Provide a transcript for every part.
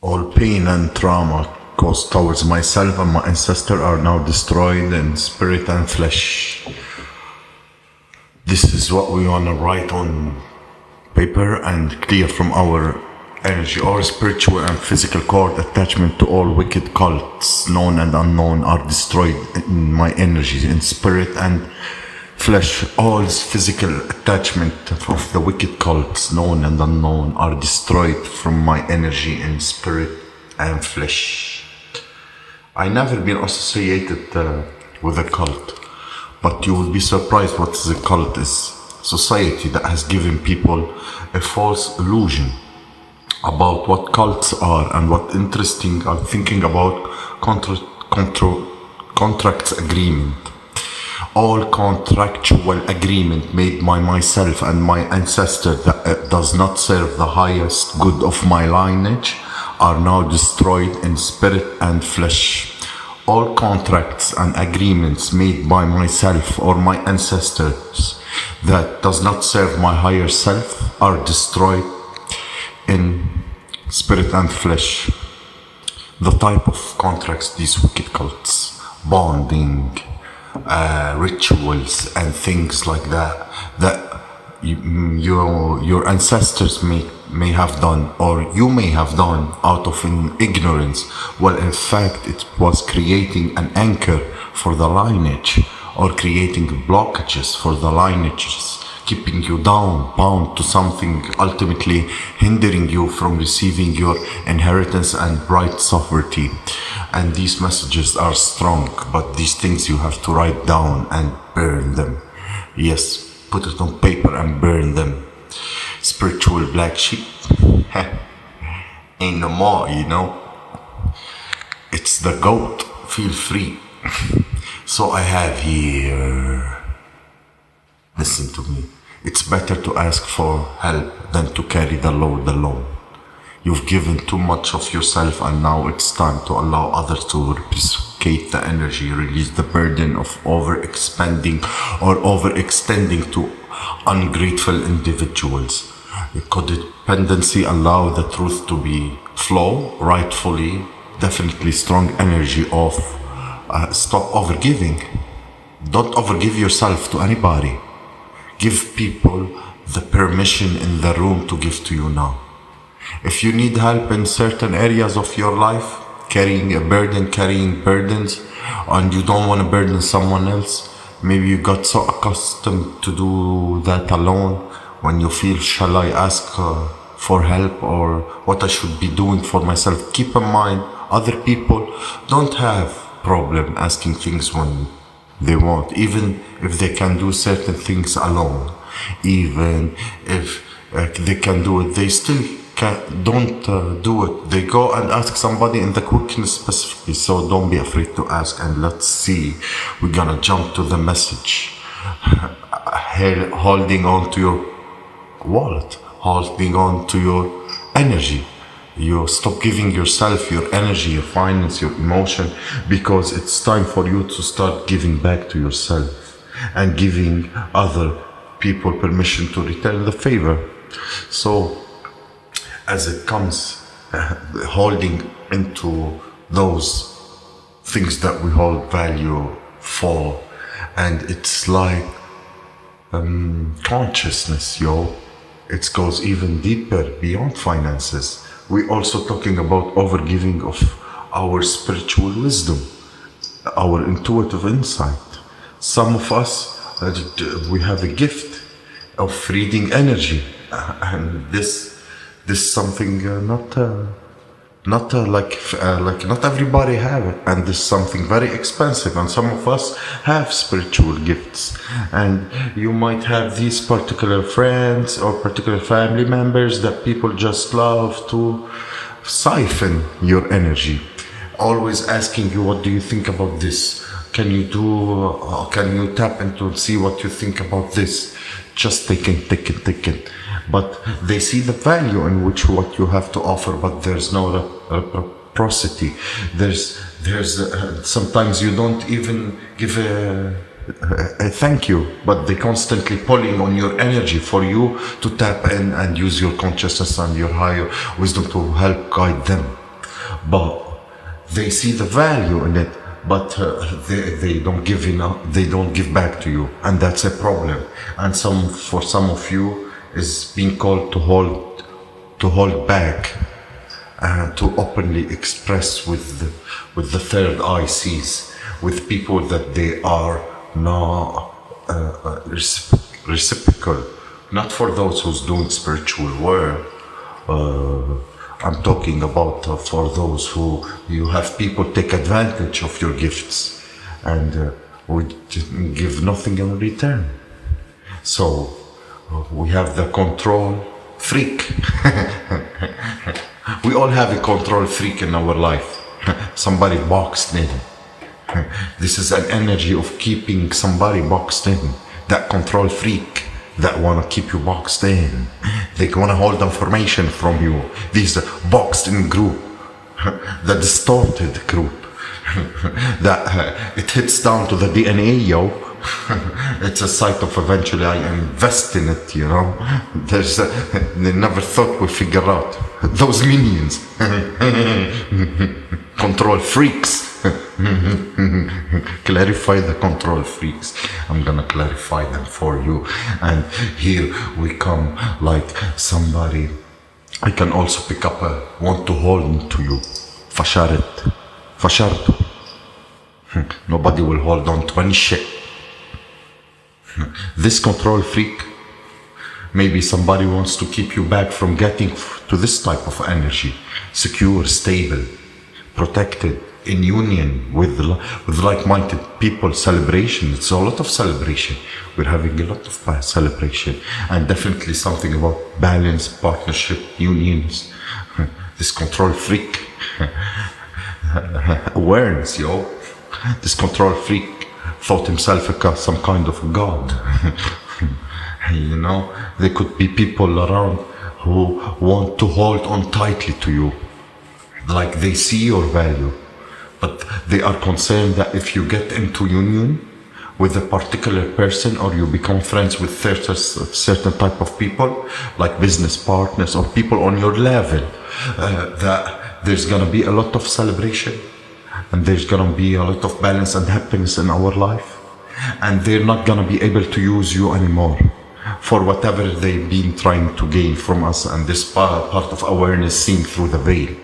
All pain and trauma caused towards myself and my ancestor are now destroyed in spirit and flesh. This is what we want to write on paper and clear from our energy. Our spiritual and physical cord attachment to all wicked cults, known and unknown, are destroyed in my energy, in spirit and flesh. All physical attachment of the wicked cults, known and unknown, are destroyed from my energy in spirit and flesh. I never been associated with a cult, but you will be surprised what the cult is. Society that has given people a false illusion about what cults are and what interesting are thinking about contracts agreement. All contractual agreement made by myself and my ancestor that does not serve the highest good of my lineage are now destroyed in spirit and flesh. All contracts and agreements made by myself or my ancestors that does not serve my higher self are destroyed in spirit and flesh. The type of contracts these wicked cults, bonding, rituals and things like that your ancestors may have done, or you may have done out of ignorance. Well, in fact, it was creating an anchor for the lineage, or creating blockages for the lineages, keeping you down, bound to something, ultimately hindering you from receiving your inheritance and bright sovereignty. And these messages are strong, but these things you have to write down and burn them. Yes, put it on paper and burn them. Spiritual black sheep ain't no more, you know. It's the goat, feel free. So I have here, listen to me. It's better to ask for help than to carry the load alone. You've given too much of yourself, and now it's time to allow others to reciprocate the energy, release the burden of overexpanding or overextending to ungrateful individuals. Codependency allow the truth to be flow rightfully, definitely strong energy of stop overgiving. Don't overgive yourself to anybody. Give people the permission in the room to give to you now. If you need help in certain areas of your life, carrying burdens, and you don't want to burden someone else, maybe you got so accustomed to do that alone. When you feel, shall I ask for help, or what I should be doing for myself? Keep in mind, other people don't have problem asking things when they want, even if they can do certain things alone. Even if they can do it, they still don't do it. They go and ask somebody in the quickness specifically. So don't be afraid to ask, and let's see. We're gonna jump to the message. Holding on to your wallet, holding on to your energy. You stop giving yourself your energy, your finance, your emotion, because it's time for you to start giving back to yourself and giving other people permission to return the favor. So as it comes, holding into those things that we hold value for, and it's like consciousness, it goes even deeper beyond finances. We also talking about overgiving of our spiritual wisdom, our intuitive insight. Some of us, we have a gift of reading energy, and this something not everybody have it, and this is something very expensive. And some of us have spiritual gifts, and you might have these particular friends or particular family members that people just love to siphon your energy, always asking you, what do you think about this? Can you tap into and see what you think about this? Just take it. But they see the value in which what you have to offer, but there's no reciprocity. There's sometimes you don't even give a thank you, but they constantly pulling on your energy for you to tap in and use your consciousness and your higher wisdom to help guide them. but they see the value in it, but they don't give enough, they don't give back to you, and that's a problem. And for some of you is being called to hold back and to openly express with the third eye sees, with people that they are not reciprocal, not for those who's doing spiritual work. I'm talking about for those who you have people take advantage of your gifts and would give nothing in return. So we have the control freak. We all have a control freak in our life. Somebody boxed in. This is an energy of keeping somebody boxed in. That control freak that want to keep you boxed in. They want to hold information from you. This boxed in group, the distorted group, that it hits down to the DNA, yo. It's a site of eventually I invest in it, you know. They never thought we'd figure out those minions. Control freaks. Clarify the control freaks. I'm gonna clarify them for you. And here we come like somebody. I can also pick up want to hold to you. Fashartu. Nobody will hold on to any shit. This control freak, maybe somebody wants to keep you back from getting to this type of energy, secure, stable, protected, in union with like-minded people. Celebration, it's a lot of celebration. We're having a lot of celebration, and definitely something about balance, partnership, unions. This control freak, awareness, yo. This control freak thought himself some kind of god. You know, there could be people around who want to hold on tightly to you, like they see your value, but they are concerned that if you get into union with a particular person, or you become friends with certain type of people, like business partners or people on your level, that there's gonna be a lot of celebration, and there's gonna be a lot of balance and happiness in our life, and they're not gonna be able to use you anymore for whatever they've been trying to gain from us. And this part of awareness, seeing through the veil,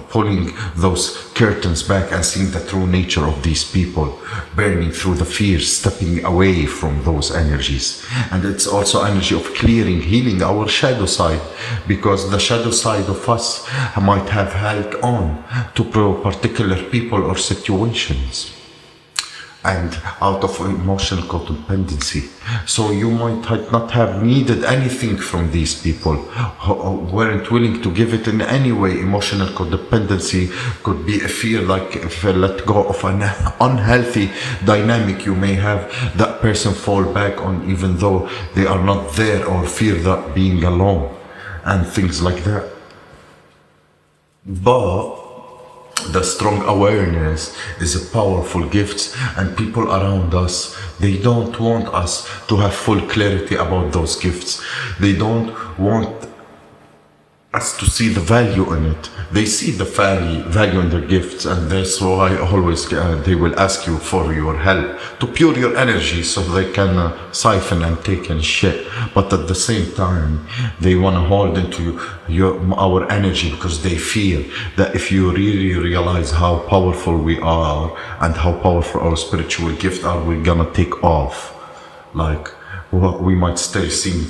pulling those curtains back and seeing the true nature of these people, burning through the fears, stepping away from those energies. And it's also energy of clearing, healing our shadow side, because the shadow side of us might have held on to particular people or situations, and out of emotional codependency. So you might not have needed anything from these people, weren't willing to give it in any way. Emotional codependency could be a fear, like if I let go of an unhealthy dynamic, you may have that person fall back on, even though they are not there, or fear that being alone and things like that. But the strong awareness is a powerful gift, and people around us, they don't want us to have full clarity about those gifts. They don't want us to see the value in it. They see the value in their gifts, and that's why always they will ask you for your help to pure your energy, so they can siphon and take and shit. But at the same time, they want to hold into our energy, because they fear that if you really realize how powerful we are and how powerful our spiritual gifts are, we're gonna take off. Like, we might start seeing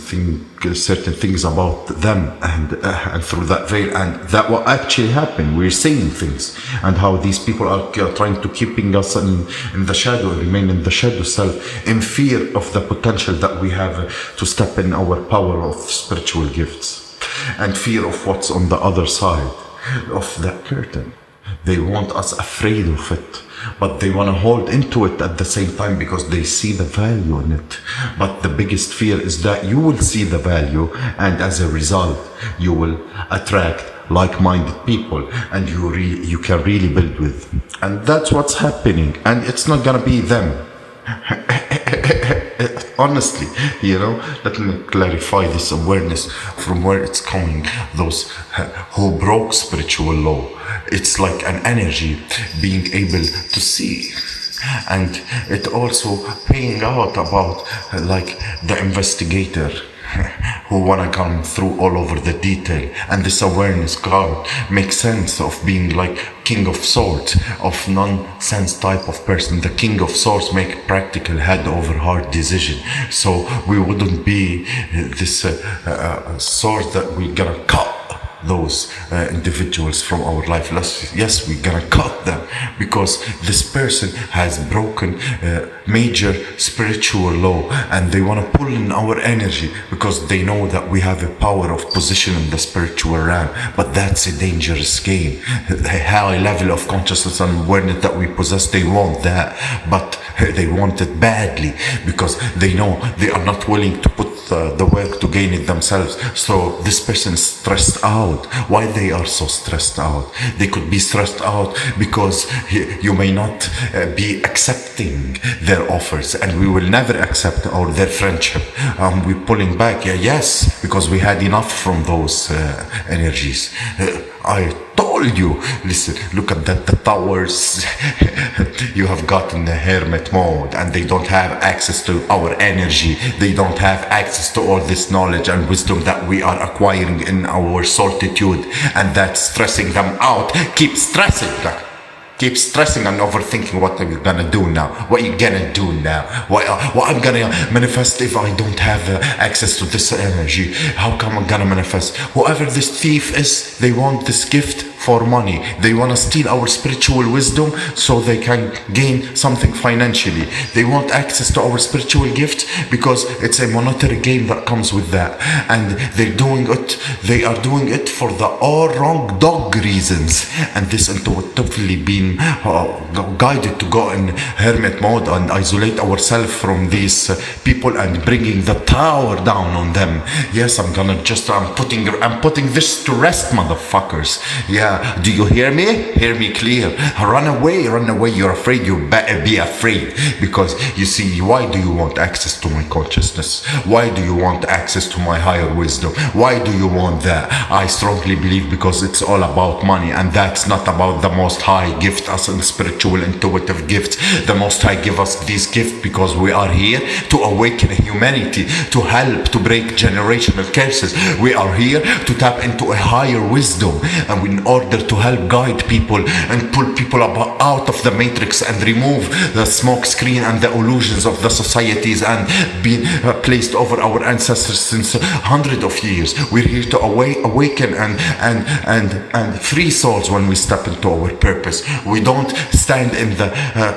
certain things about them, and through that veil, and that will actually happen. We're seeing things, and how these people are trying to keeping us in the shadow, remain in the shadow self, in fear of the potential that we have to step in our power of spiritual gifts, and fear of what's on the other side of that curtain. They want us afraid of it, but they want to hold into it at the same time, because they see the value in it. But the biggest fear is that you will see the value, and as a result, you will attract like-minded people, and you can really build with. And that's what's happening, and it's not gonna be them. honestly, let me clarify this awareness from where it's coming. Those who broke spiritual law, it's like an energy being able to see. And it also paying out about like the investigator who wanna come through all over the detail, and this awareness card makes sense of being like king of swords, of nonsense type of person. The king of swords make practical head over heart decision, so we wouldn't be this sword that we're gonna cut those individuals from our life. Yes, we're gonna cut them because this person has broken major spiritual law, and they want to pull in our energy because they know that we have a power of position in the spiritual realm. But that's a dangerous game. The high level of consciousness and awareness that we possess, they want that, but they want it badly because they know they are not willing to put the work to gain it themselves. So this person is stressed out. Why they are so stressed out? They could be stressed out because you may not be accepting their offers, and we will never accept their friendship. We're pulling back. Yes, because we had enough from those energies. I told you, listen, look at that, the towers. You have gotten the hermit mode, and they don't have access to our energy. They don't have access to all this knowledge and wisdom that we are acquiring in our solitude, and that's stressing them out. Keep stressing them. Keep stressing and overthinking. What are you gonna do now? What are you gonna do now? What I'm gonna manifest if I don't have access to this energy? How come I'm gonna manifest? Whoever this thief is, they want this gift for money. They want to steal our spiritual wisdom so they can gain something financially. They want access to our spiritual gift because it's a monetary game that comes with that, and they are doing it for the all wrong dog reasons. And this intuitively being guided to go in hermit mode and isolate ourselves from these people and bringing the tower down on them. Yes, I'm putting this to rest, motherfuckers. Yeah, do you hear me? Hear me clear. Run away. You're afraid. You better be afraid, because you see, why do you want access to my consciousness? Why do you want access to my higher wisdom? Why do you want that? I strongly believe because it's all about money, and that's not about the Most High gift us in spiritual intuitive gifts. The Most High give us these gifts because we are here to awaken humanity, to help to break generational curses. We are here to tap into a higher wisdom, and in order to help guide people and pull people out of the matrix and remove the smoke screen and the illusions of the societies and being placed over our ancestors since hundreds of years. We're here to awaken and free souls when we step into our purpose. We don't stand in the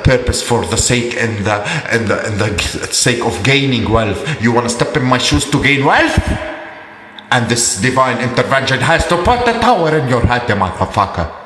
purpose for the sake and the sake of gaining wealth. You want to step in my shoes to gain wealth? And this divine intervention has to put the tower in your head, motherfucker.